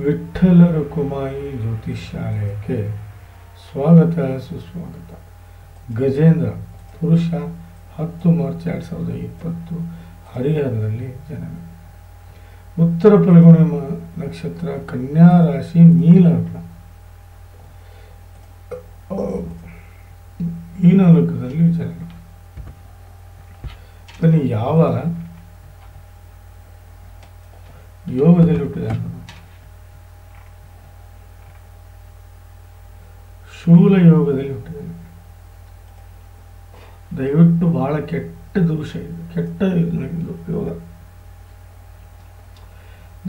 ವಿಠ್ಠಲ ರುಕುಮಾಯಿ ಜ್ಯೋತಿಷ್ಯಾಲಯಕ್ಕೆ ಸ್ವಾಗತ ಸುಸ್ವಾಗತ. ಗಜೇಂದ್ರ, ಪುರುಷ, 10 ಮಾರ್ಚ್ 2020, ಹರಿಹರದಲ್ಲಿ ಜನನ. ಉತ್ತರ ಫಲ್ಗುಣಿ ನಕ್ಷತ್ರ, ಕನ್ಯಾ ರಾಶಿ, ಮೀನಲಗ್ನ. ಮೀನಲಗ್ನದಲ್ಲಿ ಜನನ. ಬನ್ನಿ, ಯಾವ ಯೋಗದಲ್ಲಿ ಹುಟ್ಟಿದ? ಶೂಲ ಯೋಗದಲ್ಲಿ ಹುಟ್ಟಿದ್ದಾನೆ. ದಯವಿಟ್ಟು ಬಹಳ ಕೆಟ್ಟ ದೋಷ ಇದೆ, ಕೆಟ್ಟ ಯೋಗ.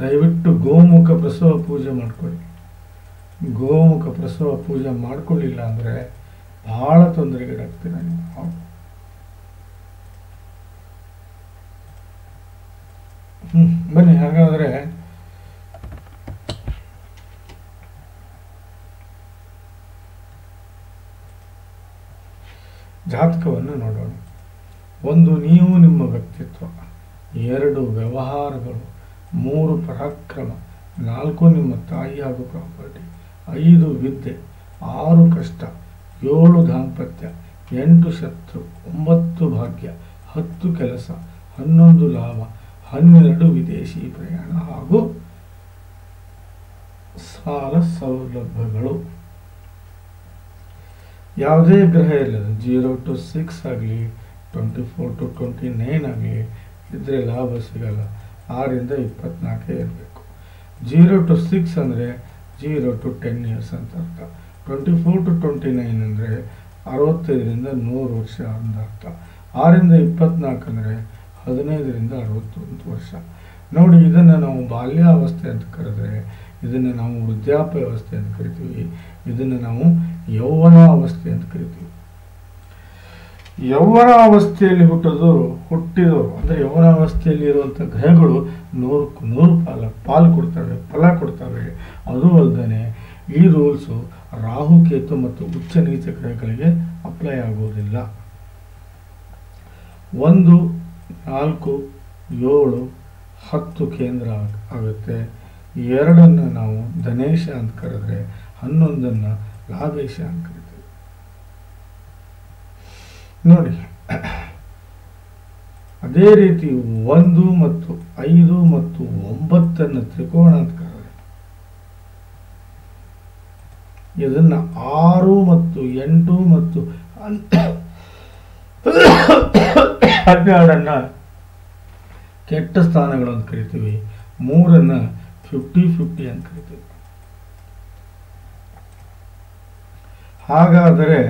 ದಯವಿಟ್ಟು ಗೋಮುಖ ಪ್ರಸವ ಪೂಜೆ ಮಾಡ್ಕೊಳ್ಳಿ. ಗೋಮುಖ ಪ್ರಸವ ಪೂಜೆ ಮಾಡ್ಕೊಳ್ಳಿಲ್ಲ ಅಂದರೆ ಬಹಳ ತೊಂದರೆಗೀಡಾಗ್ತೀರ ನೀವು. ಬನ್ನಿ, ಹಾಗಾದರೆ ಜಾತಕವನ್ನು ನೋಡೋಣ. 1, ನೀವು ನಿಮ್ಮ ವ್ಯಕ್ತಿತ್ವ. 2, ವ್ಯವಹಾರಗಳು. 3, ಪರಾಕ್ರಮ. 4, ನಿಮ್ಮ ತಾಯಿ ಹಾಗೂ ಪ್ರಾಪರ್ಟಿ. 5, ವಿದ್ಯೆ. 6, ಕಷ್ಟ. 7, ದಾಂಪತ್ಯ. 8, ಶತ್ರು. 9, ಭಾಗ್ಯ. 10, ಕೆಲಸ. 11, ಲಾಭ. 12, ವಿದೇಶಿ ಪ್ರಯಾಣ ಹಾಗೂ ಸಾಲ ಸೌಲಭ್ಯಗಳು. ಯಾವುದೇ ಗ್ರಹ ಇರಲಿಲ್ಲ, 0 to 6 ಆಗಲಿ, 24 to 29 ಆಗಲಿ ಇದ್ರೆ ಲಾಭ ಸಿಗಲ್ಲ. 6 ಇಂದ 24 ಇರಬೇಕು. 0 to 6 ಅಂದರೆ 0 to 10 years ಅಂತ ಅರ್ಥ. 24 to 29 ಅಂದರೆ 65ರಿಂದ 100 ವರ್ಷ ಅಂತ ಅರ್ಥ. 6 ಇಂದ 24 ಅಂದರೆ 15ರಿಂದ 61 ವರ್ಷ. ನೋಡಿ, ಇದನ್ನು ನಾವು ಬಾಲ್ಯಾವಸ್ಥೆ ಅಂತ ಕರೆದ್ರೆ, ಇದನ್ನು ನಾವು ವೃದ್ಧಾಪ್ಯಾವಸ್ಥೆ ಅಂತ ಕರಿತೀವಿ, ಇದನ್ನು ನಾವು ಯೌವನಾವಸ್ಥೆ ಅಂತ ಕರಿತೀವಿ. ಯೌವನಾವಸ್ಥೆಯಲ್ಲಿ ಹುಟ್ಟಿದವರು ಅಂದರೆ ಯೌವನಾವಸ್ಥೆಯಲ್ಲಿ ಇರುವಂಥ ಗ್ರಹಗಳು 100ಕ್ಕೆ 100 ಪಾಲು ಕೊಡ್ತವೆ, ಫಲ ಕೊಡ್ತವೆ. ಅದು ಅಲ್ಲದೆ ಈ ರೂಲ್ಸು ರಾಹು, ಕೇತು ಮತ್ತು ಉಚ್ಚ ನೀಚ ಗ್ರಹಗಳಿಗೆ ಅಪ್ಲೈ ಆಗುವುದಿಲ್ಲ. 1, 4, 7, 10 ಕೇಂದ್ರ ಆಗುತ್ತೆ. 2 ನಾವು ಧನೇಶ ಅಂತ ಕರೆದ್ರೆ, 11 ಲಾಭೇಶ ಅಂತ ಕರಿತೀವಿ. ನೋಡಿ, ಅದೇ ರೀತಿ 1 ಮತ್ತು 5 ಮತ್ತು 9 ತ್ರಿಕೋಣ ಅಂತ ಕರೆದ್ರೆ, ಇದನ್ನ 6 ಮತ್ತು 8 ಮತ್ತು 12 ಕೆಟ್ಟ ಸ್ಥಾನಗಳು ಅಂತ ಕರಿತೀವಿ. 3 50-50 ಅಂತ ಕರಿತೀವಿ. ಹಾಗಾದರೆ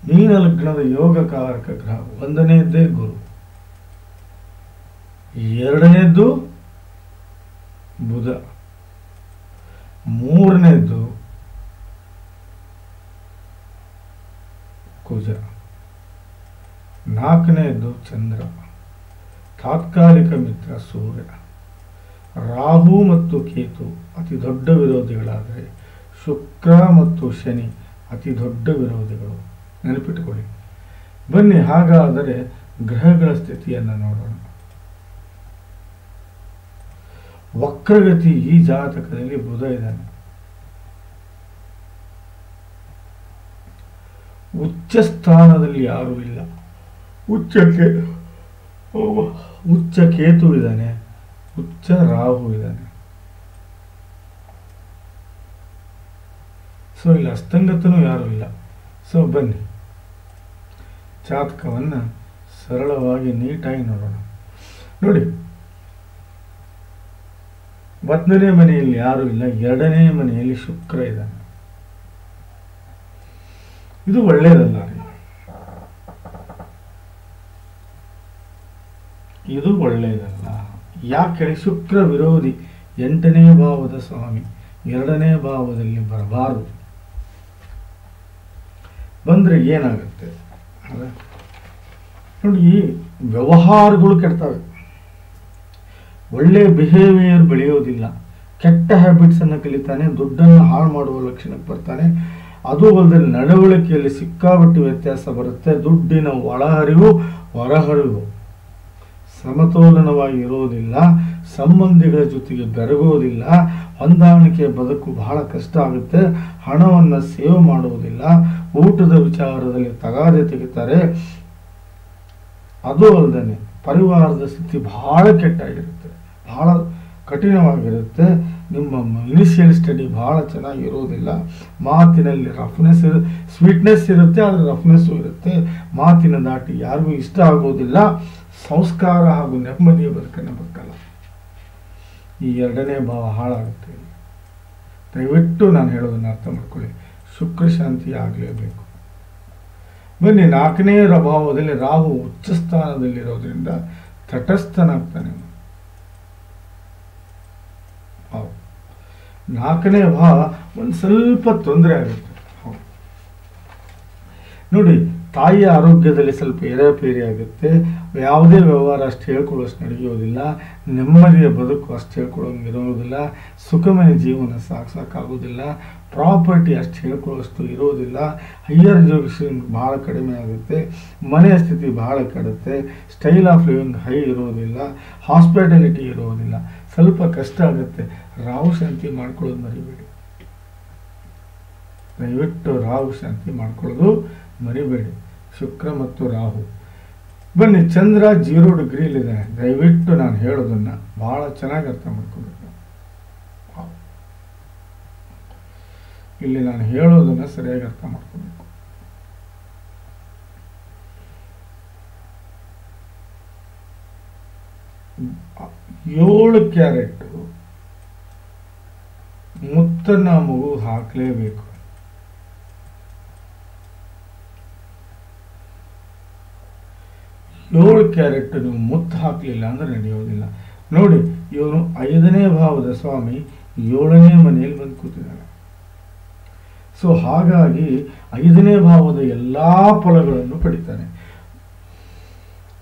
ಮೀನ ಲಗ್ನದ ಯೋಗಕಾರಕ ಗ್ರಹ 1ನೇದ್ದೇ ಗುರು, 2ನೇದ್ದು ಬುಧ, 3ನೇದ್ದು ಕುಜ, 4ನೇದ್ದು ಚಂದ್ರ, ತಾತ್ಕಾಲಿಕ ಮಿತ್ರ ಸೂರ್ಯ. ರಾಹು ಮತ್ತು ಕೇತು ಅತಿ ದೊಡ್ಡ ವಿರೋಧಿಗಳಾದರೆ, ಶುಕ್ರ ಮತ್ತು ಶನಿ ಅತಿ ದೊಡ್ಡ ವಿರೋಧಿಗಳು. ನೆನಪಿಟ್ಟುಕೊಳ್ಳಿ. ಬನ್ನಿ, ಹಾಗಾದರೆ ಗ್ರಹಗಳ ಸ್ಥಿತಿಯನ್ನು ನೋಡೋಣ. ವಕ್ರಗತಿ ಈ ಜಾತಕದಲ್ಲಿ ಬುಧ ಇದ್ದಾನೆ. ಉಚ್ಚ ಸ್ಥಾನದಲ್ಲಿ ಯಾರೂ ಇಲ್ಲ. ಉಚ್ಚ ಕೇತು ಇದ್ದಾನೆ, ಉಚ್ಚ ರಾಹು ಇದ್ದಾನೆ. ಸೊ ಇಲ್ಲಿ ಅಸ್ತಂಗತನೂ ಯಾರೂ ಇಲ್ಲ. ಸೊ ಬನ್ನಿ, ಜಾತಕವನ್ನು ಸರಳವಾಗಿ ನೀಟಾಗಿ ನೋಡೋಣ. ನೋಡಿ, 1ನೇ ಮನೆಯಲ್ಲಿ ಯಾರೂ ಇಲ್ಲ, 2ನೇ ಮನೆಯಲ್ಲಿ ಶುಕ್ರ ಇದ್ದಾನೆ. ಇದು ಒಳ್ಳೆಯದಲ್ಲ ರೀ, ಇದು ಒಳ್ಳೆಯದಲ್ಲ. ಯಾಕೆ? ಶುಕ್ರ ವಿರೋಧಿ, 8ನೇ ಭಾವದ ಸ್ವಾಮಿ, 2ನೇ ಭಾವದಲ್ಲಿ ಬರಬಾರದು. ಬಂದರೆ ಏನಾಗುತ್ತೆ ನೋಡಿ, ಈ ವ್ಯವಹಾರಗಳು ಕೆಡ್ತವೆ, ಒಳ್ಳೆ ಬಿಹೇವಿಯರ್ ಬೆಳೆಯೋದಿಲ್ಲ, ಕೆಟ್ಟ ಹ್ಯಾಬಿಟ್ಸನ್ನು ಕಲಿತಾನೆ, ದುಡ್ಡನ್ನು ಹಾಳು ಮಾಡುವ ಲಕ್ಷಣಕ್ಕೆ ಬರ್ತಾನೆ. ಅದು ಅಲ್ಲದೆ ನಡವಳಿಕೆಯಲ್ಲಿ ಸಿಕ್ಕಾಪಟ್ಟೆ ವ್ಯತ್ಯಾಸ ಬರುತ್ತೆ. ದುಡ್ಡಿನ ಒಳಹರಿವು ಹೊರಹರಿವು ಸಮತೋಲನವಾಗಿ ಇರೋದಿಲ್ಲ, ಸಂಬಂಧಿಗಳ ಜೊತೆಗೆ ಬೆರಗೋದಿಲ್ಲ, ಹೊಂದಾಣಿಕೆ ಬದುಕು ಬಹಳ ಕಷ್ಟ ಆಗುತ್ತೆ, ಹಣವನ್ನು ಸೇವ್ ಮಾಡುವುದಿಲ್ಲ, ಊಟದ ವಿಚಾರದಲ್ಲಿ ತಗಾದೆ ತೆಗಿತಾರೆ. ಅದು ಅಲ್ಲದೆ ಪರಿವಾರದ ಸ್ಥಿತಿ ಬಹಳ ಕೆಟ್ಟಾಗಿರುತ್ತೆ, ಬಹಳ ಕಠಿಣವಾಗಿರುತ್ತೆ. ನಿಮ್ಮ ಇನಿಷಿಯಲ್ ಸ್ಟಡಿ ಬಹಳ ಚೆನ್ನಾಗಿರೋದಿಲ್ಲ. ಮಾತಿನಲ್ಲಿ ರಫ್ನೆಸ್ ಸ್ವೀಟ್ನೆಸ್ ಇರುತ್ತೆ, ಆದರೆ ರಫ್ನೆಸ್ಸು ಇರುತ್ತೆ. ಮಾತಿನ ದಾಟಿ ಯಾರಿಗೂ ಇಷ್ಟ ಆಗೋದಿಲ್ಲ. ಸಂಸ್ಕಾರ ಹಾಗೂ ನೆಮ್ಮದಿಯ ಬದುಕನ್ನು ಬದುಕಲ್ಲ. ಈ ಎರಡನೇ ಭಾವ ಹಾಳಾಗುತ್ತೆ. ದಯವಿಟ್ಟು ನಾನು ಹೇಳೋದನ್ನು ಅರ್ಥ ಮಾಡ್ಕೊಳ್ಳಿ. ಶುಕ್ರ ಶಾಂತಿ ಆಗಲೇಬೇಕು. ಬನ್ನಿ, 4ನೇ ಭಾವದಲ್ಲಿ ರಾಹು ಉಚ್ಚ ಸ್ಥಾನದಲ್ಲಿರೋದ್ರಿಂದ ತಟಸ್ಥನಾಗ್ತಾನೆ. 4ನೇ ಭಾವ ಒಂದು ಸ್ವಲ್ಪ ತೊಂದರೆ ಆಗುತ್ತೆ. ನೋಡಿ, ತಾಯಿಯ ಆರೋಗ್ಯದಲ್ಲಿ ಸ್ವಲ್ಪ ಏರಾಪೇರಿ ಆಗುತ್ತೆ. ಯಾವುದೇ ವ್ಯವಹಾರ ಅಷ್ಟು ಹೇಳ್ಕೊಳ್ಳೋಷ್ಟು ನಡೆಯೋದಿಲ್ಲ. ನೆಮ್ಮದಿಯ ಬದುಕು ಅಷ್ಟು ಹೇಳ್ಕೊಳ್ಳೋಂಗಿರೋದಿಲ್ಲ. ಸುಖಮಯ ಜೀವನ ಸಾಕಾಗೋದಿಲ್ಲ. ಪ್ರಾಪರ್ಟಿ ಅಷ್ಟು ಹೇಳ್ಕೊಳ್ಳೋಷ್ಟು ಇರೋದಿಲ್ಲ. ಹೈಯರ್ ಎಜುಕೇಷನ್ ಬಹಳ ಕಡಿಮೆ ಆಗುತ್ತೆ. ಮನೆಯ ಸ್ಥಿತಿ ಬಹಳ ಕೆಡುತ್ತೆ. ಸ್ಟೈಲ್ ಆಫ್ ಲಿವಿಂಗ್ ಹೈ ಇರೋದಿಲ್ಲ. ಹಾಸ್ಪಿಟಾಲಿಟಿ ಇರೋದಿಲ್ಲ. ಸ್ವಲ್ಪ ಕಷ್ಟ ಆಗುತ್ತೆ. ರಾಹು ಶಾಂತಿ ಮಾಡ್ಕೊಳ್ಳೋದು ಮರಿಬೇಡಿ. ದಯವಿಟ್ಟು ರಾಹು ಶಾಂತಿ ಮಾಡ್ಕೊಳ್ಳೋದು ಮರಿಬೇಡಿ. ಶುಕ್ರ ಮತ್ತು ರಾಹು. ಬನ್ನಿ, ಚಂದ್ರ 0 ಡಿಗ್ರಿಲಿದೆ. ದಯವಿಟ್ಟು ನಾನು ಹೇಳೋದನ್ನ ಬಹಳ ಚೆನ್ನಾಗಿ ಅರ್ಥ ಮಾಡ್ಕೋಬೇಕು. ಇಲ್ಲಿ ನಾನು ಹೇಳೋದನ್ನ ಸರಿಯಾಗಿ ಅರ್ಥ ಮಾಡ್ಕೋಬೇಕು. ಏಳು ಕ್ಯಾರೆಟ್ ಮುತ್ತನ್ನ ಮಗು ಹಾಕಲೇಬೇಕು. ಏಳು ಕ್ಯಾರೆಟ್ ನೀವು ಮುತ್ತು ಹಾಕಲಿಲ್ಲ ಅಂದ್ರೆ ನಡೆಯೋದಿಲ್ಲ. ನೋಡಿ, ಇವನು 5ನೇ ಭಾವದ ಸ್ವಾಮಿ 7ನೇ ಮನೆಯಲ್ಲಿ ಬಂದು ಕೂತಿದ್ದಾನೆ. ಸೊ ಹಾಗಾಗಿ 5ನೇ ಭಾವದ ಎಲ್ಲಾ ಫಲಗಳನ್ನು ಪಡಿತಾನೆ.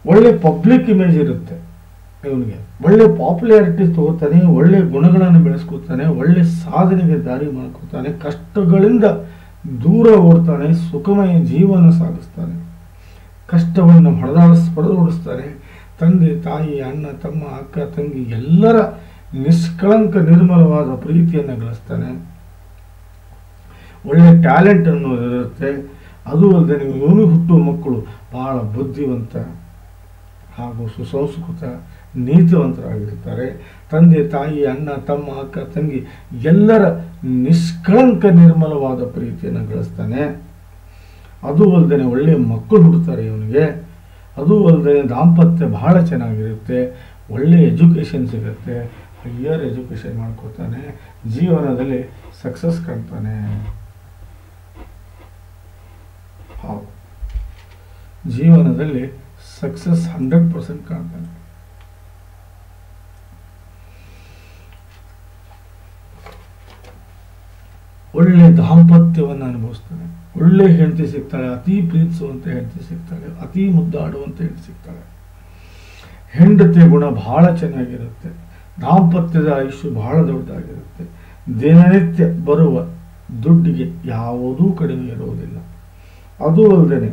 ಒಳ್ಳೆ ಪಬ್ಲಿಕ್ ಇಮೇಜ್ ಇರುತ್ತೆ ಇವನಿಗೆ. ಒಳ್ಳೆ ಪಾಪ್ಯುಲಾರಿಟಿ ತಗೋತಾನೆ. ಒಳ್ಳೆ ಗುಣಗಳನ್ನು ಬೆಳೆಸ್ಕೊತಾನೆ. ಒಳ್ಳೆ ಸಾಧನೆಗೆ ದಾರಿ ಮಾಡ್ಕೊತಾನೆ. ಕಷ್ಟಗಳಿಂದ ದೂರ ಓಡ್ತಾನೆ. ಸುಖಮಯ ಜೀವನ ಸಾಗಿಸ್ತಾನೆ. ಕಷ್ಟವನ್ನು ಹೊಡೆದೋಡಿಸ್ತಾನೆ. ತಂದೆ ತಾಯಿ, ಅಣ್ಣ ತಮ್ಮ, ಅಕ್ಕ ತಂಗಿ ಎಲ್ಲರ ನಿಷ್ಕಳಂಕ ನಿರ್ಮಲವಾದ ಪ್ರೀತಿಯನ್ನು ಗಳಿಸ್ತಾನೆ. ಒಳ್ಳೆ ಟ್ಯಾಲೆಂಟ್ ಅನ್ನೋದು ಇರುತ್ತೆ. ಅದು ಅಲ್ಲದೆ ಇವನು ಹುಟ್ಟುವ ಮಕ್ಕಳು ಬಹಳ ಬುದ್ಧಿವಂತ ಹಾಗೂ ಸುಸಂಸ್ಕೃತ ನೀತಿವಂತರಾಗಿರ್ತಾರೆ. ತಂದೆ ತಾಯಿ, ಅಣ್ಣ ತಮ್ಮ, ಅಕ್ಕ ತಂಗಿ ಎಲ್ಲರ ನಿಷ್ಕಳಂಕ ನಿರ್ಮಲವಾದ ಪ್ರೀತಿಯನ್ನು ಗಳಿಸ್ತಾನೆ. ಅದು ಅಲ್ಲದೆ ಒಳ್ಳೆ ಮಕ್ಕಳು ಹುಡ್ತಾರೆ ಇವನಿಗೆ. ಅದು ಅಲ್ಲದೆ ದಾಂಪತ್ಯ ಬಹಳ ಚೆನ್ನಾಗಿರುತ್ತೆ. ಒಳ್ಳೆ ಎಜುಕೇಷನ್ ಸಿಗುತ್ತೆ. ಹೈಯರ್ ಎಜುಕೇಷನ್ ಮಾಡ್ಕೋತಾನೆ. ಜೀವನದಲ್ಲಿ ಸಕ್ಸಸ್ ಕಾಣ್ತಾನೆ. ಜೀವನದಲ್ಲಿ ಸಕ್ಸಸ್ 100% ಕಾಣ್ತಾನೆ. ಒಳ್ಳೆ ದಾಂಪತ್ಯವನ್ನು ಅನುಭವಿಸ್ತಾನೆ. ಒಳ್ಳೆ ಹೆಂಡತಿ ಸಿಗ್ತಾಳೆ. ಅತಿ ಪ್ರೀತಿಸುವಂತ ಹೆಂಡತಿ ಸಿಗ್ತಾಳೆ. ಅತಿ ಮುದ್ದಾಡುವಂತ ಹೆಂಡತಿ ಸಿಗ್ತಾಳೆ. ಹೆಂಡತಿ ಗುಣ ಬಹಳ ಚೆನ್ನಾಗಿರುತ್ತೆ. ದಾಂಪತ್ಯದ ಆಯುಷ್ಯ ಬಹಳ ದೊಡ್ಡದಾಗಿರುತ್ತೆ. ದಿನನಿತ್ಯ ಬರುವ ದುಡ್ಡಿಗೆ ಯಾವುದೂ ಕಡಿಮೆ ಇರುವುದಿಲ್ಲ. ಅದು ಅಲ್ಲದೆ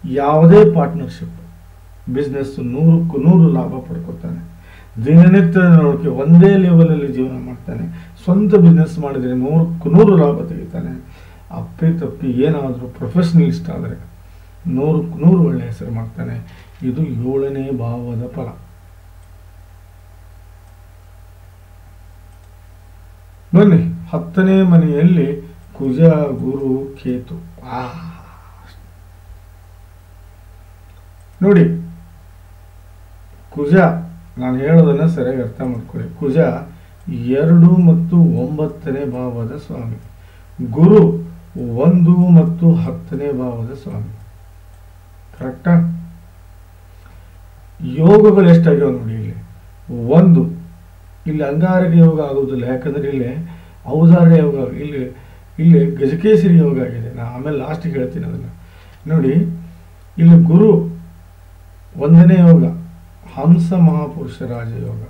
ಯಾವುದೇ ಪಾರ್ಟ್ನರ್ಶಿಪ್ ಬಿಸ್ನೆಸ್ 100ಕ್ಕೆ 100 ಲಾಭ ಪಡ್ಕೊತಾನೆ. ದಿನನಿತ್ಯದ ನೋಡಕ್ಕೆ ಒಂದೇ ಲೆವೆಲಲ್ಲಿ ಜೀವನ ಮಾಡ್ತಾನೆ. ಸ್ವಂತ ಬಿಸ್ನೆಸ್ ಮಾಡಿದರೆ 100ಕ್ಕೆ 100 ಲಾಭ ತೆಗಿತಾನೆ. ಅಪ್ಪಿ ತಪ್ಪಿ ಏನಾದರೂ ಪ್ರೊಫೆಷನಲಿಸ್ಟ್ ಆದರೆ 100ಕ್ಕೆ 100 ಒಳ್ಳೆ ಹೆಸರು ಮಾಡ್ತಾನೆ. ಇದು 7ನೇ ಭಾವದ ಫಲ. ಬನ್ನಿ, 10ನೇ ಮನೆಯಲ್ಲಿ ಕುಜ, ಗುರು, ಕೇತು. ನೋಡಿ, ಕುಜ, ನಾನು ಹೇಳೋದನ್ನ ಸರಿಯಾಗಿ ಅರ್ಥ ಮಾಡ್ಕೊಳ್ಳಿ. ಕುಜ 2 ಮತ್ತು 9ನೇ ಭಾವದ ಸ್ವಾಮಿ. ಗುರು 1 ಮತ್ತು 10ನೇ ಭಾವದ ಸ್ವಾಮಿ. ಕರೆಕ್ಟಾ? ಯೋಗಗಳು ಎಷ್ಟಾಗ್ಯಾವ ನೋಡಿ. ಇಲ್ಲಿ 1, ಇಲ್ಲಿ ಅಂಗಾರಕ ಯೋಗ ಆಗೋದಿಲ್ಲ. ಯಾಕಂದ್ರೆ ಇಲ್ಲಿ ಔದಾರ್ಯ ಯೋಗ, ಇಲ್ಲಿ ಗಜಕೇಸರಿ ಯೋಗ ಆಗಿದೆ. ನಾನು ಆಮೇಲೆ ಲಾಸ್ಟಿಗೆ ಹೇಳ್ತೀನಿ ಅದನ್ನು. ನೋಡಿ, ಇಲ್ಲಿ ಗುರು 1ನೇ ಯೋಗ ಹಂಸ ಮಹಾಪುರುಷ ರಾಜಯೋಗ.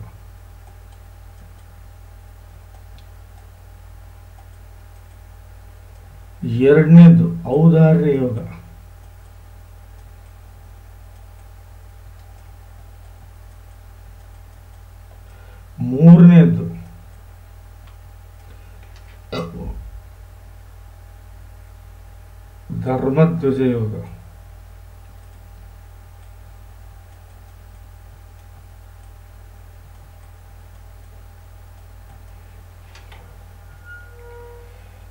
ಎರಡನೇದು ಔದಾರ್ಯ ಯೋಗ. ಮೂರನೇದ್ದು ಧರ್ಮಧ್ವಜ ಯೋಗ.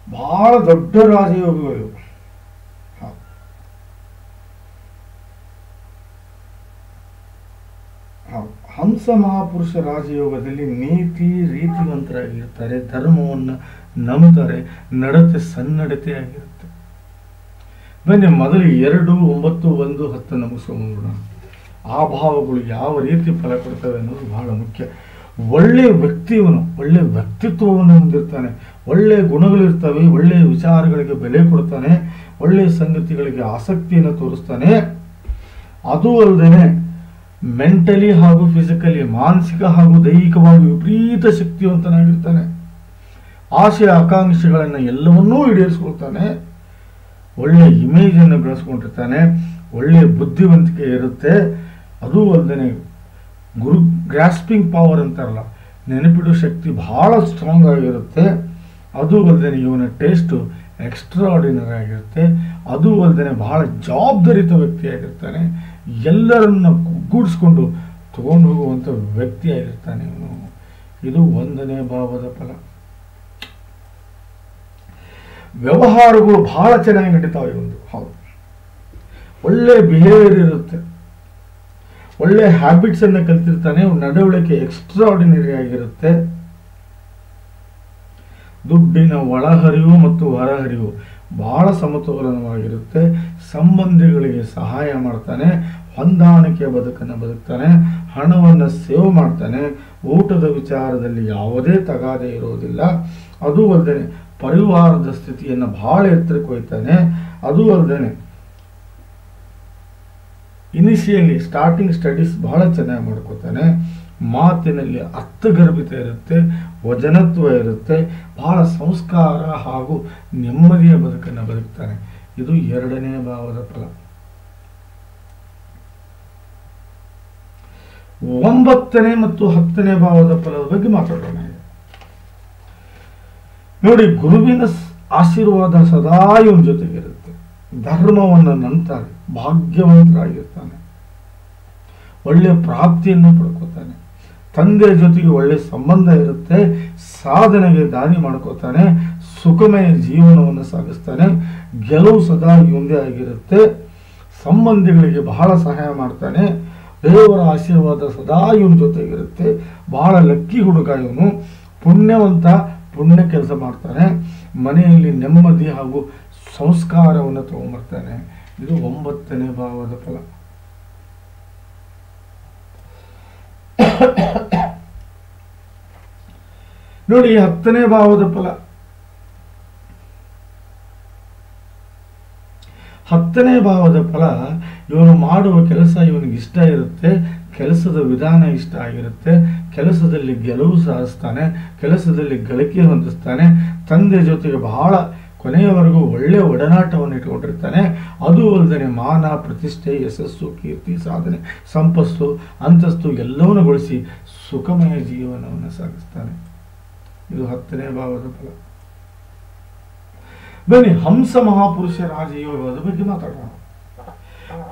ಬಹಳ ದೊಡ್ಡ ರಾಜಯೋಗಗಳು. ಹಂಸ ಮಹಾಪುರುಷ ರಾಜಯೋಗದಲ್ಲಿ ನೀತಿ ರೀತಿವಂತರಾಗಿರ್ತಾರೆ, ಧರ್ಮವನ್ನು ನಂಬ್ತಾರೆ, ನಡತೆ ಸನ್ನಡತೆ ಆಗಿರುತ್ತೆ. ಬನ್ನಿ ಮೊದಲು 2, 9, 1, 10 ಮುಗಿಸ್ಕೊಂಡ್ಬಿಡೋಣ. ಆ ಭಾವಗಳು ಯಾವ ರೀತಿ ಫಲ ಕೊಡ್ತವೆ ಅನ್ನೋದು ಬಹಳ ಮುಖ್ಯ. ಒಳ್ಳೆಯ ವ್ಯಕ್ತಿಯವನು ಒಳ್ಳೆಯ ವ್ಯಕ್ತಿತ್ವವನ್ನು ಹೊಂದಿರ್ತಾನೆ, ಒಳ್ಳೆಯ ಗುಣಗಳಿರ್ತವೆ, ಒಳ್ಳೆಯ ವಿಚಾರಗಳಿಗೆ ಬೆಲೆ ಕೊಡ್ತಾನೆ, ಒಳ್ಳೆಯ ಸಂಗತಿಗಳಿಗೆ ಆಸಕ್ತಿಯನ್ನು ತೋರಿಸ್ತಾನೆ. ಅದು ಅಲ್ಲದೆ ಮೆಂಟಲಿ ಹಾಗೂ ಫಿಸಿಕಲಿ, ಮಾನಸಿಕ ಹಾಗೂ ದೈಹಿಕವಾಗಿ ವಿಪರೀತ ಶಕ್ತಿವಂತನಾಗಿರ್ತಾನೆ. ಆಶಯ ಆಕಾಂಕ್ಷೆಗಳನ್ನು ಎಲ್ಲವನ್ನೂ ಈಡೇರಿಸ್ಕೊಳ್ತಾನೆ. ಒಳ್ಳೆಯ ಇಮೇಜನ್ನು ಬೆಳೆಸ್ಕೊಂಡಿರ್ತಾನೆ, ಒಳ್ಳೆಯ ಬುದ್ಧಿವಂತಿಕೆ ಇರುತ್ತೆ. ಅದು ಅಲ್ಲದೆ ಗ್ರಾಸ್ಪಿಂಗ್ ಪವರ್ ಅಂತಾರಲ್ಲ, ನೆನಪಿಡೋ ಶಕ್ತಿ ಬಹಳ ಸ್ಟ್ರಾಂಗ್ ಆಗಿರುತ್ತೆ. ಅದು ಅಲ್ಲದೆ ಇವನ ಟೇಸ್ಟು ಎಕ್ಸ್ಟ್ರಾಆರ್ಡಿನರಿ ಆಗಿರುತ್ತೆ. ಅದು ಅಲ್ಲದೆ ಬಹಳ ಜವಾಬ್ದಾರಿತ ವ್ಯಕ್ತಿಯಾಗಿರ್ತಾನೆ. ಎಲ್ಲರನ್ನ ಒಗ್ಗೂಡಿಸ್ಕೊಂಡು ತಗೊಂಡು ಹೋಗುವಂಥ ವ್ಯಕ್ತಿಯಾಗಿರ್ತಾನೆ ಇವನು. ಇದು 1ನೇ ಭಾವದ ಫಲ. ವ್ಯವಹಾರಗಳು ಬಹಳ ಚೆನ್ನಾಗಿ ನಡೀತಾವೆ ಒಂದು. ಹೌದು, ಒಳ್ಳೆ ಬಿಹೇವಿಯರ್ ಇರುತ್ತೆ, ಒಳ್ಳೆ ಹ್ಯಾಬಿಟ್ಸ್ ಅನ್ನು ಕಲ್ತಿರ್ತಾನೆ, ನಡವಳಿಕೆ ಎಕ್ಸ್ಟ್ರಾಆರ್ಡಿನರಿ ಆಗಿರುತ್ತೆ. ದುಡ್ಡಿನ ಒಳಹರಿವು ಮತ್ತು ಹೊರಹರಿವು ಬಹಳ ಸಮತೋಲನವಾಗಿರುತ್ತೆ. ಸಂಬಂಧಿಗಳಿಗೆ ಸಹಾಯ ಮಾಡ್ತಾನೆ, ಹೊಂದಾಣಿಕೆ ಬದುಕನ್ನು ಬದುಕ್ತಾನೆ, ಹಣವನ್ನು ಸೇವ್ ಮಾಡ್ತಾನೆ, ಊಟದ ವಿಚಾರದಲ್ಲಿ ಯಾವುದೇ ತಗಾದೆ ಇರೋದಿಲ್ಲ. ಅದು ಅಲ್ಲದೆ ಪರಿವಾರದ ಸ್ಥಿತಿಯನ್ನು ಬಹಳ ಎತ್ತರಕ್ಕೆ ಒಯ್ತಾನೆ. ಅದು ಅಲ್ಲದೆ ಇನಿಷಿಯಲಿ ಸ್ಟಾರ್ಟಿಂಗ್ ಸ್ಟಡೀಸ್ ಬಹಳ ಚೆನ್ನಾಗಿ ಮಾಡ್ಕೋತಾನೆ. ಮಾತಿನಲ್ಲಿ ಅರ್ಥಗರ್ಭಿತ ಇರುತ್ತೆ, ವಚನತ್ವ ಇರುತ್ತೆ, ಬಹಳ ಸಂಸ್ಕಾರ ಹಾಗೂ ನೆಮ್ಮದಿಯ ಬದುಕನ್ನು ಬದುಕ್ತಾನೆ. ಇದು 2ನೇ ಭಾವದ ಫಲ. 9ನೇ ಮತ್ತು 10ನೇ ಭಾವದ ಫಲದ ಬಗ್ಗೆ ಮಾತಾಡೋಣ. ನೋಡಿ, ಗುರುವಿನ ಆಶೀರ್ವಾದ ಸದಾ ಇವನ ಜೊತೆಗಿರುತ್ತೆ. ಧರ್ಮವನ್ನು ನಂಬ್ತಾರೆ, ಭಾಗ್ಯವಂತರಾಗಿರ್ತಾನೆ, ಒಳ್ಳೆಯ ಪ್ರಾಪ್ತಿಯನ್ನು ಪಡ್ಕೋತಾನೆ, ತಂದೆ ಜೊತೆಗೆ ಒಳ್ಳೆಯ ಸಂಬಂಧ ಇರುತ್ತೆ, ಸಾಧನೆಗೆ ದಾರಿ ಮಾಡ್ಕೋತಾನೆ, ಸುಖಮಯ ಜೀವನವನ್ನು ಸಾಗಿಸ್ತಾನೆ, ಗೆಲುವು ಸದಾ ಇವಂದೇ ಆಗಿರುತ್ತೆ, ಸಂಬಂಧಿಗಳಿಗೆ ಬಹಳ ಸಹಾಯ ಮಾಡ್ತಾನೆ, ದೇವರ ಆಶೀರ್ವಾದ ಸದಾ ಇವನ ಜೊತೆಗಿರುತ್ತೆ, ಬಹಳ ಲಕ್ಕಿ ಹುಡುಗ ಇವನು, ಪುಣ್ಯವಂತ, ಪುಣ್ಯ ಕೆಲಸ ಮಾಡ್ತಾನೆ, ಮನೆಯಲ್ಲಿ ನೆಮ್ಮದಿ ಹಾಗೂ ಸಂಸ್ಕಾರವನ್ನು ತಗೊಂಡ್ಬರ್ತಾನೆ. ಇದು 9ನೇ ಭಾವದ ಫಲ. ನೋಡಿ, 10ನೇ ಭಾವದ ಫಲ. 10ನೇ ಭಾವದ ಫಲ, ಇವನು ಮಾಡುವ ಕೆಲಸ ಇವನಿಗೆ ಇಷ್ಟ ಇರುತ್ತೆ, ಕೆಲಸದ ವಿಧಾನ ಇಷ್ಟ ಆಗಿರುತ್ತೆ, ಕೆಲಸದಲ್ಲಿ ಗೆಲುವು ಸಾಧಿಸ್ತಾನೆ, ಕೆಲಸದಲ್ಲಿ ಗಳಿಕೆ ಹೊಂದಿಸ್ತಾನೆ, ತಂದೆ ಜೊತೆಗೆ ಬಹಳ ಕೊನೆಯವರೆಗೂ ಒಳ್ಳೆಯ ಒಡನಾಟವನ್ನು ಇಟ್ಕೊಂಡಿರ್ತಾನೆ. ಅದು ಅಲ್ಲದೆ ಮಾನ, ಪ್ರತಿಷ್ಠೆ, ಯಶಸ್ಸು, ಕೀರ್ತಿ, ಸಾಧನೆ, ಸಂಪತ್ತು, ಅಂತಸ್ತು ಎಲ್ಲವನ್ನು ಗಳಿಸಿ ಸುಖಮಯ ಜೀವನವನ್ನು ಸಾಗಿಸ್ತಾನೆ. ಇದು 10ನೇ ಭಾವದ ಫಲ. ಬನ್ನಿ, ಹಂಸ ಮಹಾಪುರುಷ ರಾಜಯೋಗದ ಬಗ್ಗೆ ಮಾತಾಡೋಣ.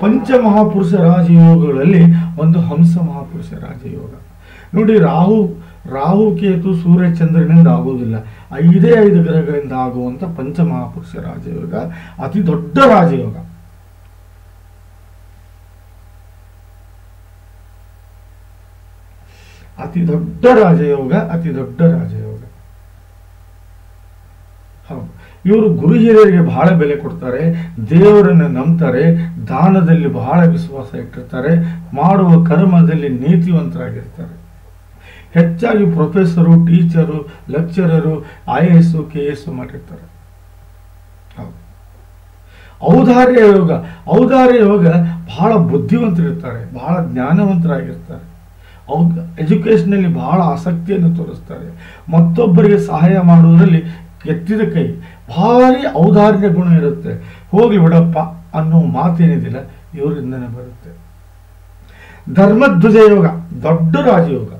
ಪಂಚಮಹಾಪುರುಷ ರಾಜಯೋಗಗಳಲ್ಲಿ ಒಂದು ಹಂಸ ಮಹಾಪುರುಷ ರಾಜಯೋಗ. ನೋಡಿ, ರಾಹು ಕೇತು ಸೂರ್ಯ ಚಂದ್ರನಿಂದ ಆಗುವುದಿಲ್ಲ, 5 ಗ್ರಹಗಳಿಂದ ಆಗುವಂತ ಪಂಚಮಹಾಪುರುಷ ರಾಜಯೋಗ ಅತಿ ದೊಡ್ಡ ರಾಜಯೋಗ. ಅತಿ ದೊಡ್ಡ ರಾಜಯೋಗ. ಹೌದು, ಇವರು ಗುರು ಹಿರಿಯರಿಗೆ ಬಹಳ ಬೆಲೆ ಕೊಡ್ತಾರೆ, ದೇವರನ್ನು ನಂಬ್ತಾರೆ, ದಾನದಲ್ಲಿ ಬಹಳ ವಿಶ್ವಾಸ ಇಟ್ಟಿರ್ತಾರೆ, ಮಾಡುವ ಕರ್ಮದಲ್ಲಿ ನೀತಿವಂತರಾಗಿರ್ತಾರೆ. ಹೆಚ್ಚಾಗಿ professor, teacher, lecturer, IAS, KS ಮಾಡಿರ್ತಾರೆ. ಔದಾರ್ಯ ಯೋಗ ಬಹಳ ಬುದ್ಧಿವಂತರಿರ್ತಾರೆ, ಬಹಳ ಜ್ಞಾನವಂತರಾಗಿರ್ತಾರೆ, ಎಜುಕೇಶನಲ್ಲಿ ಬಹಳ ಆಸಕ್ತಿಯನ್ನು ತೋರಿಸ್ತಾರೆ, ಮತ್ತೊಬ್ಬರಿಗೆ ಸಹಾಯ ಮಾಡುವುದರಲ್ಲಿ ಎತ್ತಿದ ಕೈ, ಭಾರಿ ಔದಾರ್ಯ ಗುಣ ಇರುತ್ತೆ. ಹೋಗಿ ಬಿಡಪ್ಪ ಅನ್ನೋ ಮಾತೇನಿದಿಲ್ಲ, ಇವರಿಂದನೇ ಬರುತ್ತೆ. ಧರ್ಮಧ್ವಜ ಯೋಗ ದೊಡ್ಡ ರಾಜಯೋಗ.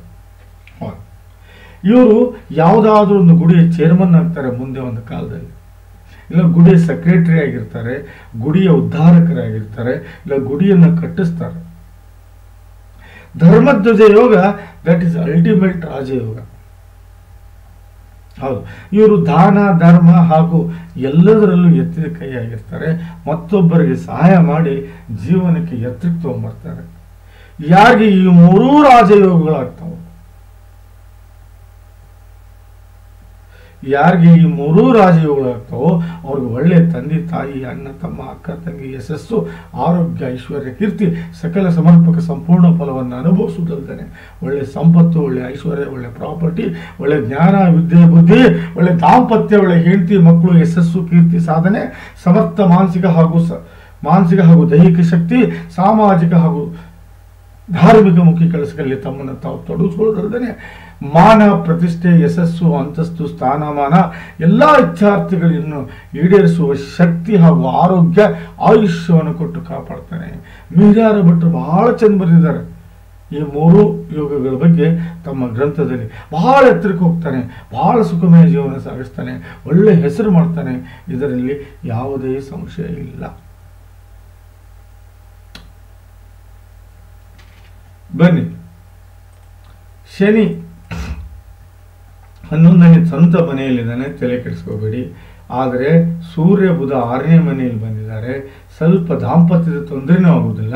ಇವರು ಯಾವುದಾದ್ರೂ ಒಂದು ಗುಡಿಯ ಚೇರ್ಮನ್ ಆಗ್ತಾರೆ ಮುಂದೆ ಒಂದು ಕಾಲದಲ್ಲಿ, ಇಲ್ಲ ಗುಡಿಯ ಸೆಕ್ರೆಟರಿ ಆಗಿರ್ತಾರೆ, ಗುಡಿಯ ಉದ್ಧಾರಕರಾಗಿರ್ತಾರೆ, ಇಲ್ಲ ಗುಡಿಯನ್ನು ಕಟ್ಟಿಸ್ತಾರೆ. ಧರ್ಮಧ್ವಜ ಯೋಗ ದಟ್ ಈಸ್ ಅಲ್ಟಿಮೇಟ್ ರಾಜಯೋಗ. ಹೌದು, ಇವರು ದಾನ ಧರ್ಮ ಹಾಗೂ ಎಲ್ಲದರಲ್ಲೂ ಎತ್ತಿದ ಕೈ ಆಗಿರ್ತಾರೆ. ಮತ್ತೊಬ್ಬರಿಗೆ ಸಹಾಯ ಮಾಡಿ ಜೀವನಕ್ಕೆ ಎತ್ತರಕ್ಕೆ ತಗೊಂಡ್ಬರ್ತಾರೆ. ಯಾರಿಗೆ ಈ ಮೂರೂ ರಾಜಯೋಗಗಳಾಗ್ತಾವೆ, ಯಾರಿಗೆ ಈ ಮೂರೂ ರಾಜಯೋಗಗಳಾಗ್ತಾವೋ ಅವ್ರಿಗೆ ಒಳ್ಳೆ ತಂದೆ ತಾಯಿ, ಅಣ್ಣ ತಮ್ಮ, ಅಕ್ಕ ತಂಗಿ, ಯಶಸ್ಸು, ಆರೋಗ್ಯ, ಐಶ್ವರ್ಯ, ಕೀರ್ತಿ, ಸಕಲ ಸಮರ್ಪಕ ಸಂಪೂರ್ಣ ಫಲವನ್ನು ಅನುಭವಿಸುವುದಲ್ಲದೆ ಒಳ್ಳೆ ಸಂಪತ್ತು, ಒಳ್ಳೆ ಐಶ್ವರ್ಯ, ಒಳ್ಳೆ ಪ್ರಾಪರ್ಟಿ, ಒಳ್ಳೆ ಜ್ಞಾನ, ವಿದ್ಯೆ, ಬುದ್ಧಿ, ಒಳ್ಳೆ ದಾಂಪತ್ಯ, ಒಳ್ಳೆ ಹೆಂಡತಿ, ಮಕ್ಕಳು, ಯಶಸ್ಸು, ಕೀರ್ತಿ, ಸಾಧನೆ, ಸಮರ್ಥ ಮಾನಸಿಕ ಹಾಗೂ ದೈಹಿಕ ಶಕ್ತಿ, ಸಾಮಾಜಿಕ ಹಾಗೂ ಧಾರ್ಮಿಕ ಮುಖಿ ಕೆಲಸಗಳಲ್ಲಿ ತಮ್ಮನ್ನು ತಾವು ತೊಡಗಿಸಿಕೊಳ್ಳುವುದಲ್ಲದೆ ಮಾನ, ಪ್ರತಿಷ್ಠೆ, ಯಶಸ್ಸು, ಅಂತಸ್ತು, ಸ್ಥಾನಮಾನ ಎಲ್ಲ ಇಚ್ಛಾರ್ಥಿಗಳನ್ನು ಈಡೇರಿಸುವ ಶಕ್ತಿ ಹಾಗೂ ಆರೋಗ್ಯ, ಆಯುಷ್ಯವನ್ನು ಕೊಟ್ಟು ಕಾಪಾಡ್ತಾನೆ. ಮಿಹಿರಾರ ಭಟ್ರು ಬಹಳ ಚಂದ ಬರೆದಿದ್ದಾರೆ ಈ ಮೂರು ಯೋಗಗಳ ಬಗ್ಗೆ ತಮ್ಮ ಗ್ರಂಥದಲ್ಲಿ. ಬಹಳ ಎತ್ತರಕ್ಕೆ ಹೋಗ್ತಾನೆ, ಬಹಳ ಸುಖಮಯ ಜೀವನ ಸಾಗಿಸ್ತಾನೆ, ಒಳ್ಳೆ ಹೆಸರು ಮಾಡ್ತಾನೆ. ಇದರಲ್ಲಿ ಯಾವುದೇ ಸಂಶಯ ಇಲ್ಲ. ಬನ್ನಿ, ಶನಿ 11ನೇ ಸ್ವಂತ ಮನೆಯಲ್ಲಿದ್ದಾನೆ, ತಲೆ ಕೆಡಿಸ್ಕೋಬೇಡಿ. ಆದರೆ ಸೂರ್ಯ ಬುಧ 6ನೇ ಮನೆಯಲ್ಲಿ ಬಂದಿದ್ದಾರೆ. ಸ್ವಲ್ಪ ದಾಂಪತ್ಯದ ತೊಂದರೆನೂ ಆಗುವುದಿಲ್ಲ,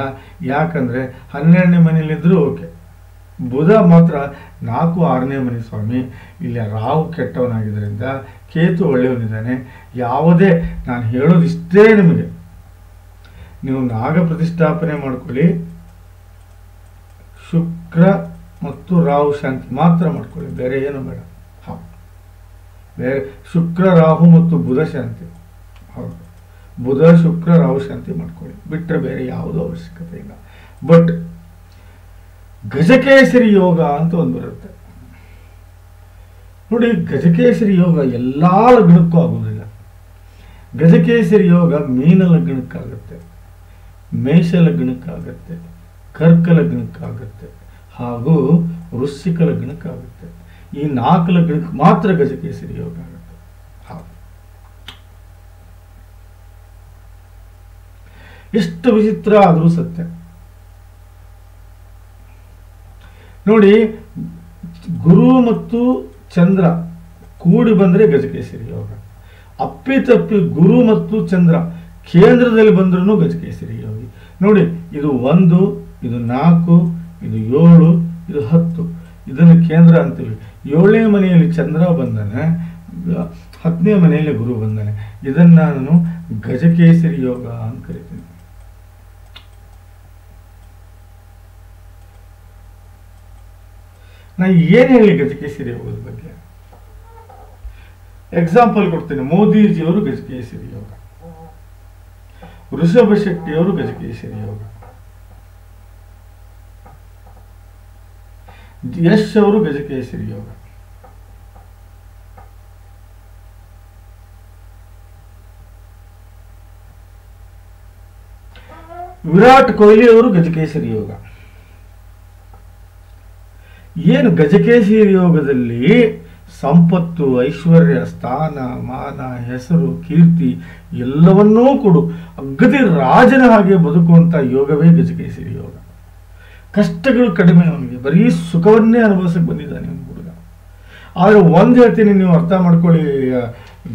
ಯಾಕಂದರೆ 12ನೇ ಮನೆಯಲ್ಲಿದ್ದರೂ ಓಕೆ. ಬುಧ ಮಾತ್ರ 4, 6ನೇ ಮನೆ ಸ್ವಾಮಿ. ಇಲ್ಲಿ ರಾಹು ಕೆಟ್ಟವನಾಗಿದ್ದರಿಂದ ಕೇತು ಒಳ್ಳೆಯವನಿದ್ದಾನೆ. ಯಾವುದೇ ನಾನು ಹೇಳೋದಿಷ್ಟೇ, ನಿಮಗೆ ನೀವು ನಾಗ ಪ್ರತಿಷ್ಠಾಪನೆ ಮಾಡ್ಕೊಳ್ಳಿ, ಶುಕ್ರ ಮತ್ತು ರಾಹು ಶಾಂತಿ ಮಾತ್ರ ಮಾಡ್ಕೊಳ್ಳಿ, ಬೇರೆ ಏನು ಬೇಡ. ಬೇರೆ ಶುಕ್ರ ರಾಹು ಮತ್ತು ಬುಧ ಶಾಂತಿ, ಹೌದು, ಬುಧ ಶುಕ್ರ ರಾಹು ಶಾಂತಿ ಮಾಡ್ಕೊಳ್ಳಿ, ಬಿಟ್ಟರೆ ಬೇರೆ ಯಾವುದೋ ಅವಶ್ಯಕತೆ ಇಲ್ಲ. ಬಟ್ ಗಜಕೇಸರಿ ಯೋಗ ಅಂತ ಒಂದು ಬರುತ್ತೆ ನೋಡಿ. ಗಜಕೇಸರಿ ಯೋಗ ಎಲ್ಲ ಲಗ್ನಕ್ಕೂ ಆಗುವುದಿಲ್ಲ. ಗಜಕೇಸರಿ ಯೋಗ ಮೀನ ಲಗ್ನಕ್ಕಾಗತ್ತೆ, ಮೇಷ ಲಗ್ನಕ್ಕಾಗತ್ತೆ, ಕರ್ಕ ಲಗ್ನಕ್ಕಾಗತ್ತೆ ಹಾಗೂ ವೃಶ್ಚಿಕ ಲಗ್ನಕ್ಕಾಗುತ್ತೆ. ಈ 4 ಲಗ್ನಕ್ಕೆ ಮಾತ್ರ ಗಜಕೇಸರಿ ಯೋಗ ಆಗುತ್ತೆ. ಹೌದು, ಎಷ್ಟು ವಿಚಿತ್ರ ಆದರೂ ಸತ್ಯ ನೋಡಿ. ಗುರು ಮತ್ತು ಚಂದ್ರ ಕೂಡಿ ಬಂದರೆ ಗಜಕೇಸರಿ ಯೋಗ. ಅಪ್ಪಿತಪ್ಪಿ ಗುರು ಮತ್ತು ಚಂದ್ರ ಕೇಂದ್ರದಲ್ಲಿ ಬಂದ್ರೂ ಗಜಕೇಸರಿ ಯೋಗಿ ನೋಡಿ. ಇದು 1, ಇದು 4, ಇದು 7, ಇದು 10. ಇದನ್ನು ಕೇಂದ್ರ ಅಂತೀವಿ. 7ನೇ ಮನೆಯಲ್ಲಿ ಚಂದ್ರ ಬಂದಾನೆ, 10ನೇ ಮನೆಯಲ್ಲಿ ಗುರು ಬಂದಾನೆ. ಇದನ್ನು ನಾನು ಗಜಕೇಸರಿ ಯೋಗ ಅಂತ ಕರಿತೀನಿ. ನಾ ಏನು ಹೇಳಿ ಗಜಕೇಸರಿ ಯೋಗದ ಬಗ್ಗೆ ಎಕ್ಸಾಂಪಲ್ ಕೊಡ್ತೀನಿ. ಮೋದಿಜಿಯವರು ಗಜಕೇಸರಿ ಯೋಗ, ವೃಷಭ ಶೆಟ್ಟಿಯವರು ಗಜಕೇಸರಿ ಯೋಗ, ಯಶ್ ಅವರು ಗಜಕೇಸರಿ ಯೋಗ, ವಿರಾಟ್ ಕೊಹ್ಲಿ ಅವರು ಗಜಕೇಸರಿ ಯೋಗ. ಏನು ಗಜಕೇಸರಿ ಯೋಗದಲ್ಲಿ ಸಂಪತ್ತು, ಐಶ್ವರ್ಯ, ಸ್ಥಾನ, ಮಾನ, ಹೆಸರು, ಕೀರ್ತಿ ಎಲ್ಲವನ್ನೂ ಕೊಡು ಅಗದಿ ರಾಜನ ಹಾಗೆ ಬದುಕುವಂತ ಯೋಗವೇ ಗಜಕೇಸರಿ ಯೋಗ. ಕಷ್ಟಗಳು ಕಡಿಮೆ, ಅವನಿಗೆ ಬರೀ ಸುಖವನ್ನೇ ಅನುಭವಿಸಕ್ಕೆ ಬಂದಿದ್ದಾನೆ ಅವನ ಹುಡುಗ. ಆದರೆ ಒಂದು ಹೇಳ್ತೀನಿ, ನೀವು ಅರ್ಥ ಮಾಡ್ಕೊಳ್ಳಿ.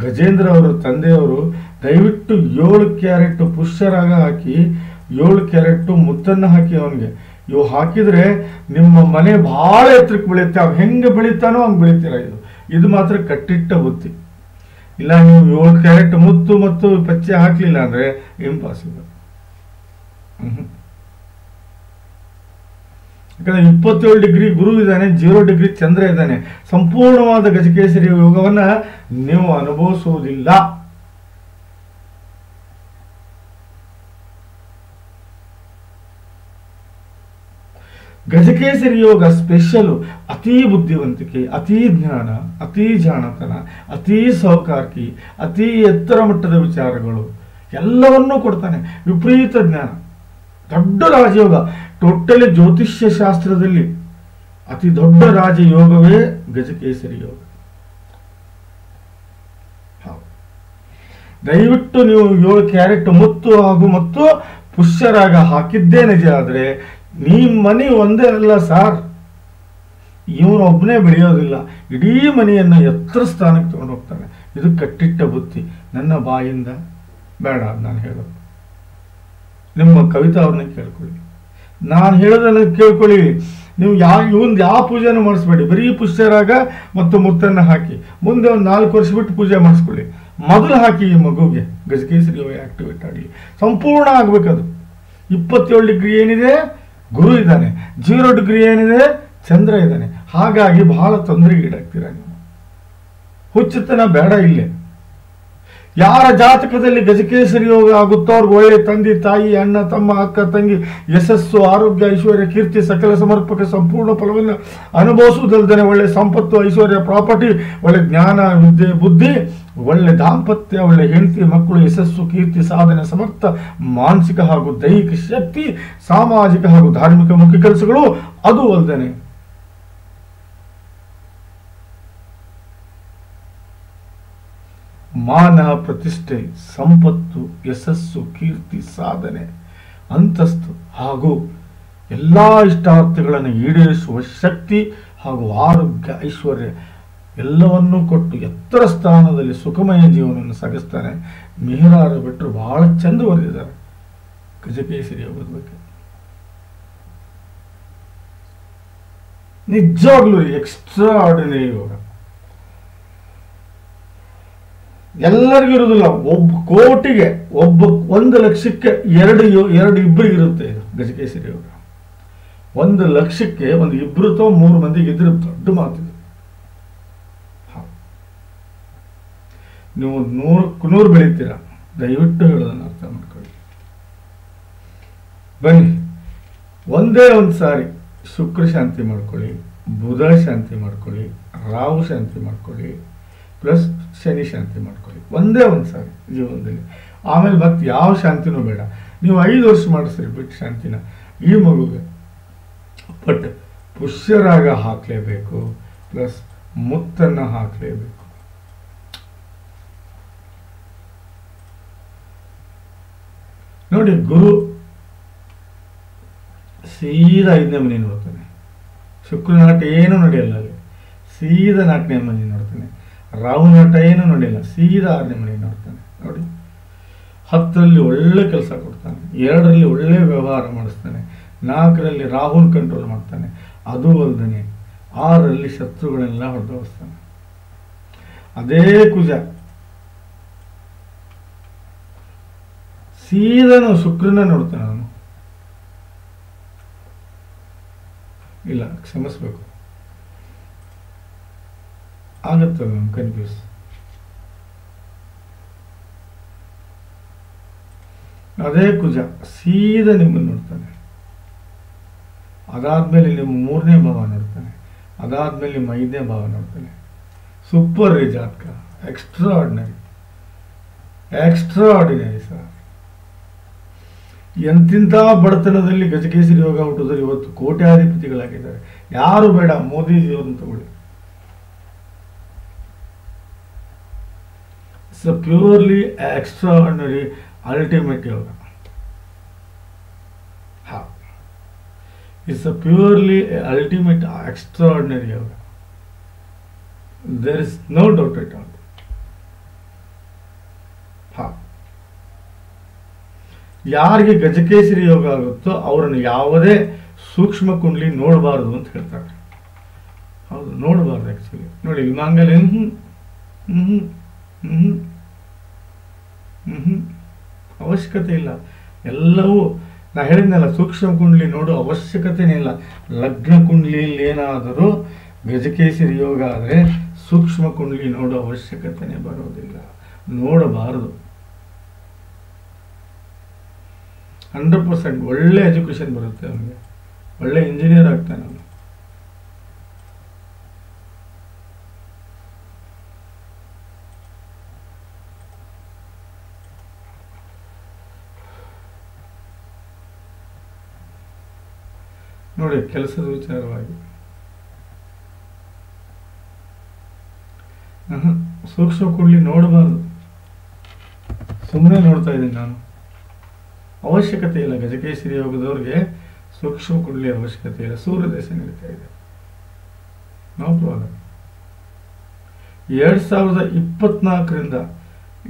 ಗಜೇಂದ್ರ ಅವರು ತಂದೆಯವರು ದಯವಿಟ್ಟು 7 ಕ್ಯಾರೆಟ್ ಪುಷ್ಯರಾಗ ಹಾಕಿ 7 ಕ್ಯಾರೆಟ್ ಮುತ್ತನ್ನು ಹಾಕಿ ಅವನಿಗೆ ಇವು ಹಾಕಿದ್ರೆ ನಿಮ್ಮ ಮನೆ ಬಹಳ ಎತ್ತರಕ್ಕೆ ಬೆಳೆಯುತ್ತೆ. ಅವ್ ಹೆಂಗೆ ಬೆಳೀತಾನೋ ಹಂಗೆ ಬೆಳಿತೀರ. ಇದು ಮಾತ್ರ ಕಟ್ಟಿಟ್ಟ ಬುತ್ತಿ. ಇಲ್ಲ ನೀವು 7 ಕ್ಯಾರೆಟ್ ಮುತ್ತು ಮತ್ತು ಪಚ್ಚೆ ಹಾಕ್ಲಿಲ್ಲ ಅಂದ್ರೆ ಇಂಪಾಸಿಬಲ್. ಯಾಕಂದ್ರೆ 27 ಡಿಗ್ರಿ ಗುರು ಇದ್ದಾನೆ, 0 ಡಿಗ್ರಿ ಚಂದ್ರ ಇದ್ದಾನೆ. ಸಂಪೂರ್ಣವಾದ ಗಜಕೇಸರಿ ಯೋಗವನ್ನ ನೀವು ಅನುಭವಿಸುವುದಿಲ್ಲ. ಗಜಕೇಸರಿ ಯೋಗ ಸ್ಪೆಷಲು. ಅತೀ ಬುದ್ಧಿವಂತಿಕೆ, ಅತೀ ಜ್ಞಾನ, ಅತೀ ಜಾಣತನ, ಅತೀ ಸೌಕಾರ್ಕಿ, ಅತೀ ಎತ್ತರ ಮಟ್ಟದ ವಿಚಾರಗಳು ಎಲ್ಲವನ್ನೂ ಕೊಡ್ತಾನೆ. ವಿಪರೀತ ಜ್ಞಾನ, ದೊಡ್ಡ ರಾಜಯೋಗ. ಟೋಟಲಿ ಜ್ಯೋತಿಷ್ಯ ಶಾಸ್ತ್ರದಲ್ಲಿ ಅತಿ ದೊಡ್ಡ ರಾಜಯೋಗವೇ ಗಜಕೇಸರಿ ಯೋಗ. ದಯವಿಟ್ಟು ನೀವು 7 ಕ್ಯಾರೆಟ್ ಮುತ್ತು ಹಾಗೂ ಮತ್ತು ಪುಷ್ಯರಾಗ ಹಾಕಿದ್ದೇ ನಿಜ ಆದರೆ ನಿಮ್ಮ ಮನೆ ಒಂದೇ ಅಲ್ಲ ಸಾರ್, ಇವನೊಬ್ಬನೇ ಬೆಳೆಯೋದಿಲ್ಲ, ಇಡೀ ಮನೆಯನ್ನು ಎತ್ತರ ಸ್ಥಾನಕ್ಕೆ ತಗೊಂಡು ಹೋಗ್ತಾನೆ. ಇದು ಕಟ್ಟಿಟ್ಟ ಬುತ್ತಿ. ನನ್ನ ಬಾಯಿಂದ ಬೇಡ ನಾನು ಹೇಳೋದು. ನಿಮ್ಮ ಕವಿತಾ ಅವ್ರನ್ನ ಕೇಳ್ಕೊಳ್ಳಿ, ನಾನು ಹೇಳೋದನ್ನ ಕೇಳ್ಕೊಳ್ಳಿ. ನೀವು ಯಾವ ಪೂಜೆನೂ ಮಾಡಿಸ್ಬೇಡಿ, ಬರೀ ಪುಷ್ಯರಾಗ ಮತ್ತು ಮುತ್ತನ್ನು ಹಾಕಿ ಮುಂದೆ ಒಂದು 4 ವರ್ಷ ಬಿಟ್ಟು ಪೂಜೆ ಮಾಡಿಸ್ಕೊಳ್ಳಿ. ಮೊದಲು ಹಾಕಿ ಈ ಮಗುಗೆ ಗಜಕೇಸರಿ ಯೋಗ ಆಕ್ಟಿವೇಟ್ ಆಗಲಿ, ಸಂಪೂರ್ಣ ಆಗ್ಬೇಕದು. 27 ಡಿಗ್ರಿ ಏನಿದೆ ಗುರು ಇದ್ದಾನೆ, 0 ಡಿಗ್ರಿ ಏನಿದೆ ಚಂದ್ರ ಇದ್ದಾನೆ. ಹಾಗಾಗಿ ಬಹಳ ತೊಂದರೆಗೆ ಈಡಾಗ್ತೀರ ನೀವು. ಹುಚ್ಚುತನ ಬೇಡ. ಇಲ್ಲೇ ಯಾರ ಜಾತಕದಲ್ಲಿ ಗಜಕೇಸರಿ ಯೋಗ ಆಗುತ್ತೋ ಅವ್ರಿಗೆ ಒಳ್ಳೆ ತಂದೆ ತಾಯಿ ಅಣ್ಣ ತಮ್ಮ ಅಕ್ಕ ತಂಗಿ ಯಶಸ್ಸು ಆರೋಗ್ಯ ಐಶ್ವರ್ಯ ಕೀರ್ತಿ ಸಕಲ ಸಮರ್ಪಕ ಸಂಪೂರ್ಣ ಫಲವನ್ನು ಅನುಭವಿಸುವುದಲ್ದೇ ಒಳ್ಳೆ ಸಂಪತ್ತು ಐಶ್ವರ್ಯ ಪ್ರಾಪರ್ಟಿ ಒಳ್ಳೆ ಜ್ಞಾನ ವಿದ್ಯೆ ಬುದ್ಧಿ ಒಳ್ಳೆ ದಾಂಪತ್ಯ ಒಳ್ಳೆ ಹೆಂಡತಿ ಮಕ್ಕಳು ಯಶಸ್ಸು ಕೀರ್ತಿ ಸಾಧನೆ ಸಮರ್ಥ ಮಾನಸಿಕ ಹಾಗೂ ದೈಹಿಕ ಶಕ್ತಿ ಸಾಮಾಜಿಕ ಹಾಗೂ ಧಾರ್ಮಿಕ ಮುಖ್ಯ ಕೆಲಸಗಳು ಅದು ಅಲ್ದೇನೆ ಮಾನ ಪ್ರತಿಷ್ಠೆ ಸಂಪತ್ತು ಯಶಸ್ಸು ಕೀರ್ತಿ ಸಾಧನೆ ಅಂತಸ್ತು ಹಾಗೂ ಎಲ್ಲ ಇಷ್ಟಾರ್ಥಗಳನ್ನು ಈಡೇರಿಸುವ ಶಕ್ತಿ ಹಾಗೂ ಆರೋಗ್ಯ ಐಶ್ವರ್ಯ ಎಲ್ಲವನ್ನೂ ಕೊಟ್ಟು ಎತ್ತರ ಸ್ಥಾನದಲ್ಲಿ ಸುಖಮಯ ಜೀವನವನ್ನು ಸಾಗಿಸ್ತಾನೆ. ಮಿಹಿರಾರ ಭಟ್ರು ಬಹಳ ಚಂದ ಬರೆದಿದ್ದಾರೆ ಗಜಕೇಸರಿ ಯೋಗದ ಬಗ್ಗೆ. ನಿಜವಾಗ್ಲೂ ಎಕ್ಸ್ಟ್ರಾ ಆರ್ಡಿನರಿ ಯೋಗ ಎಲ್ಲರಿಗೂ ಇರುವುದಿಲ್ಲ. ಒಬ್ಬ ಕೋಟಿಗೆ 1 ಲಕ್ಷಕ್ಕೆ ಎರಡು ಇಬ್ಬರಿಗೆ ಇರುತ್ತೆ ಇದು ಗಜಕೇಸರಿ ಯೋಗ. 1 ಲಕ್ಷಕ್ಕೆ 2 ಅಥವಾ 3 ಮಂದಿಗೆ ಇದ್ರೆ ದೊಡ್ಡ ಮಾತಿದೆ. ನೀವು 100 ಬೆಳಿತೀರಾ, ದಯವಿಟ್ಟು ಹೇಳೋದನ್ನು ಅರ್ಥ ಮಾಡ್ಕೊಳ್ಳಿ. ಬನ್ನಿ, ಒಂದೇ ಒಂದು ಸಾರಿ ಶುಕ್ರ ಶಾಂತಿ ಮಾಡ್ಕೊಳ್ಳಿ, ಬುಧ ಶಾಂತಿ ಮಾಡ್ಕೊಳ್ಳಿ, ರಾಹು ಶಾಂತಿ ಮಾಡ್ಕೊಳ್ಳಿ, ಪ್ಲಸ್ ಶನಿ ಶಾಂತಿ ಮಾಡ್ಕೊಳ್ಳಿ. ಒಂದೇ ಒಂದು ಸಾರಿ ಜೀವನದಲ್ಲಿ. ಆಮೇಲೆ ಮತ್ತೆ ಯಾವ ಶಾಂತಿನೂ ಬೇಡ. ನೀವು 5 ವರ್ಷ ಮಾಡಿಸ್ರಿ ಬಿಟ್ಟು ಶಾಂತಿನ ಈ ಮಗುಗೆ. ಬಟ್ ಪುಷ್ಯರಾಗ ಹಾಕಲೇಬೇಕು, ಪ್ಲಸ್ ಮುತ್ತನ್ನು ಹಾಕಲೇಬೇಕು. ನೋಡಿ, ಗುರು ಸೀದಾ 5ನೇ ಮನೆ ನೋಡ್ತಾನೆ. ಶುಕ್ರ ನಾಟ ಏನೂ ನಡೆಯಲ್ಲ ಅಲ್ಲಿ, ಸೀದಾ 4ನೇ ಮನೆ ನೋಡ್ತಾನೆ. ರಾಹು ನಾಟ ಏನೂ ನಡೆಯಲ್ಲ, ಸೀದಾ 6ನೇ ಮನೆ ನೋಡ್ತಾನೆ. ನೋಡಿ, 10ರಲ್ಲಿ ಒಳ್ಳೆ ಕೆಲಸ ಕೊಡ್ತಾನೆ, 2ರಲ್ಲಿ ಒಳ್ಳೆ ವ್ಯವಹಾರ ಮಾಡಿಸ್ತಾನೆ, 4ರಲ್ಲಿ ರಾಹುನ್ ಕಂಟ್ರೋಲ್ ಮಾಡ್ತಾನೆ. ಅದು ಅಲ್ಲದೆ 6ರಲ್ಲಿ ಶತ್ರುಗಳೆಲ್ಲ ಹೊಡೆದೋಡಿಸ್ತಾನೆ. ಅದೇ ಕುಜ ಸೀದಾ ಶುಕ್ರನ ನೋಡ್ತಾನೆ. ಅವನು ಇಲ್ಲ, ಕ್ಷಮಿಸ್ಬೇಕು, ಆಗುತ್ತೆ ಕನ್ಫ್ಯೂಸ್. ಅದೇ ಕುಜ ಸೀದಾ ನಿಮ್ಮನ್ನು ನೋಡ್ತಾನೆ. ಅದಾದ್ಮೇಲೆ ನಿಮ್ಮ 3ನೇ ಭಾವ ನೋಡ್ತಾನೆ. ಅದಾದ್ಮೇಲೆ ನಿಮ್ಮ 5ನೇ ಭಾವ ನೋಡ್ತಾನೆ. ಸೂಪರ್ ರೀ ಜಾತಕ, ಎಕ್ಸ್ಟ್ರಾ ಆರ್ಡಿನರಿ ಸರ್. ಎಂತಿಂಥ ಬಡತನದಲ್ಲಿ ಗಜಕೇಸರಿ ಯೋಗ ಹುಟ್ಟಿದ್ರು ಇವತ್ತು ಕೋಟ್ಯಾಧಿಪತಿಗಳಾಗಿದ್ದಾರೆ. ಯಾರು ಬೇಡ, ಮೋದಿಜಿಯವ್ರನ್ನ ತಗೊಳ್ಳಿ. It's a purely extra ordinary ultimate yoga. It's a purely ultimate extraordinary yoga. There is no doubt at all. ಯಾರಿಗೆ ಗಜಕೇಸರಿ ಯೋಗ ಆಗುತ್ತೋ ಅವರನ್ನು ಯಾವುದೇ ಸೂಕ್ಷ್ಮ ಕುಂಡ್ಲಿ ನೋಡಬಾರ್ದು ಅಂತ ಹೇಳ್ತಾರೆ. ಹೌದು, ನೋಡಬಾರ್ದು ಆ್ಯಕ್ಚುಲಿ. ನೋಡಿ, ಮಾಂಗಲ್ಯ ಅವಶ್ಯಕತೆ ಇಲ್ಲ. ಎಲ್ಲವೂ ನಾ ಹೇಳಿದ್ನಲ್ಲ, ಸೂಕ್ಷ್ಮ ಕುಂಡ್ಲಿ ನೋಡೋ ಅವಶ್ಯಕತೆನೇ ಇಲ್ಲ. ಲಗ್ನ ಕುಂಡ್ಲಿಯಲ್ಲಿ ಏನಾದರೂ ಗಜಕೇಸರಿ ಯೋಗ ಆದರೆ ಸೂಕ್ಷ್ಮ ಕುಂಡ್ಲಿ ನೋಡೋ ಅವಶ್ಯಕತೆನೇ ಬರೋದಿಲ್ಲ, ನೋಡಬಾರದು. 100% ಒಳ್ಳೆ ಎಜುಕೇಷನ್ ಬರುತ್ತೆ ಅವನಿಗೆ, ಒಳ್ಳೆ ಇಂಜಿನಿಯರ್ ಆಗ್ತಾನೆ ಅವನು. ನೋಡಿ, ಕೆಲಸದ ವಿಚಾರವಾಗಿ ಸೂಕ್ಷ್ಮ ಕುಂಡಲಿ ನೋಡಬಾರ್ದು, ಸುಮ್ಮನೆ ನೋಡ್ತಾ ಇದ್ದೀನಿ ನಾನು. ಅವಶ್ಯಕತೆ ಇಲ್ಲ. ಗಜಕೇಸರಿ ಯೋಗದವ್ರಿಗೆ ಸೂಕ್ಷ್ಮ ಕುಂಡಲಿ ಅವಶ್ಯಕತೆ ಇಲ್ಲ. ಸೂರ್ಯ ದಶೆ ನಡೀತಾ ಇದೆ, ನೋ ಪ್ರಾಬ್ಲಮ್. 2024ರಿಂದ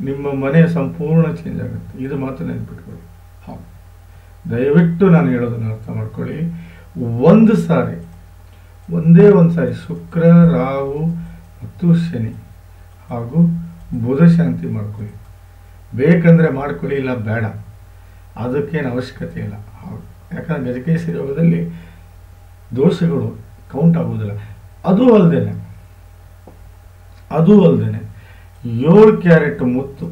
ನಿಮ್ಮ ಮನೆ ಸಂಪೂರ್ಣ ಚೇಂಜ್ ಆಗುತ್ತೆ. ಇದು ಮಾತ್ರ ನೆನ್ಪಿಟ್ಕೊಳ್ಳಿ. ಹೌದು, ದಯವಿಟ್ಟು ನಾನು ಹೇಳೋದನ್ನು ಅರ್ಥ ಮಾಡ್ಕೊಳ್ಳಿ. ಒಂದೇ ಒಂದು ಸಾರಿ ಶುಕ್ರ, ರಾಹು ಮತ್ತು ಶನಿ ಹಾಗೂ ಬುಧ ಶಾಂತಿ ಮಾಡ್ಕೊಳ್ಳಿ. ಬೇಕಂದರೆ ಮಾಡ್ಕೊಳ್ಳಿ, ಇಲ್ಲ ಬೇಡ, ಅದಕ್ಕೇನು ಅವಶ್ಯಕತೆ ಇಲ್ಲ. ಹೌದು, ಯಾಕಂದರೆ ಗಜಕೇಸರಿ ಯೋಗದಲ್ಲಿ ದೋಷಗಳು ಕೌಂಟ್ ಆಗೋದಿಲ್ಲ. ಅದು ಅಲ್ಲದೇನೆ 7 ಕ್ಯಾರೆಟ್ ಮುತ್ತು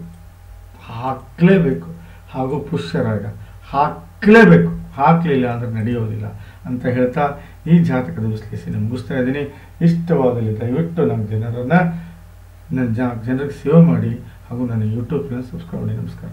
ಹಾಕಲೇಬೇಕು, ಹಾಗೂ ಪುಷ್ಯರಾಗ ಹಾಕಲೇಬೇಕು. ಹಾಕಲಿಲ್ಲ ಅಂದರೆ ನಡೆಯೋದಿಲ್ಲ ಅಂತ ಹೇಳ್ತಾ ಈ ಜಾತಕದ ವಿಶ್ಲೇಷಣೆ ಮುಗಿಸ್ತಾ ಇದ್ದೀನಿ. ಇಷ್ಟವಾದಲ್ಲಿ ದಯವಿಟ್ಟು ನಮ್ಮ ಜನರಿಗೆ ಸೇವೆ ಮಾಡಿ ಹಾಗೂ ನನ್ನ ಯೂಟ್ಯೂಬ್ ಚಾನಲ್ ಸಬ್ಸ್ಕ್ರೈಬ್ ಮಾಡಿ. ನಮಸ್ಕಾರ.